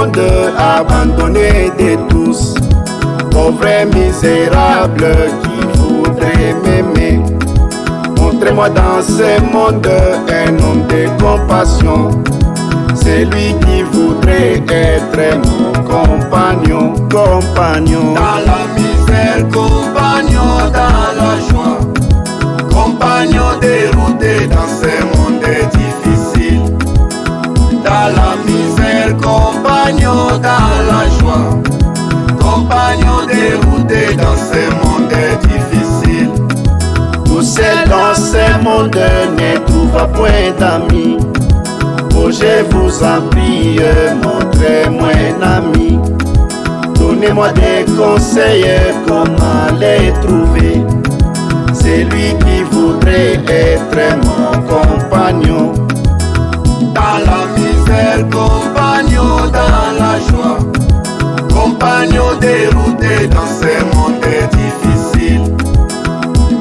monde abandonné de tous, pauvre et misérable qui voudrait m'aimer. Montrez-moi dans ce monde un homme de compassion, c'est lui qui voudrait être mon compagnon, compagnon. Dans la misère, compagnon, dans la joie, compagnon dérouté dans ce monde difficile. Dans la misère, compagnon, dans la joie, compagnon dérouté dans ce monde difficile. Tout seul dans ce monde ne trouve point d'amis. Oh, je vous en prie, montrez-moi un ami. Donnez-moi des conseils, comment les trouver. C'est lui qui voudrait être mon compagnon. Dans la misère, compagnon, dans la joie, compagnon dérouté dans ce monde difficile.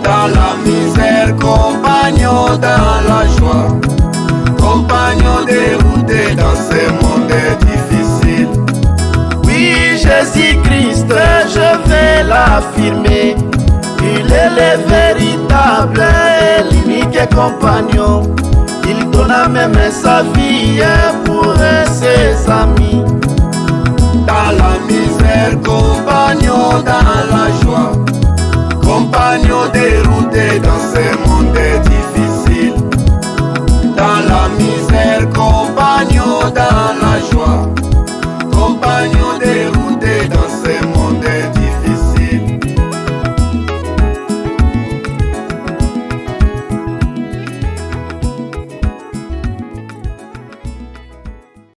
Dans la misère, compagnon, dans la joie, compagnon dérouté dans ce monde difficile. Oui, Jésus-Christ, je vais l'affirmer. Il est le véritable et l'unique compagnon. Il donna même sa vie pour ses amis. Dans la misère, compagnon, dans la joie, compagnon dérouté dans ce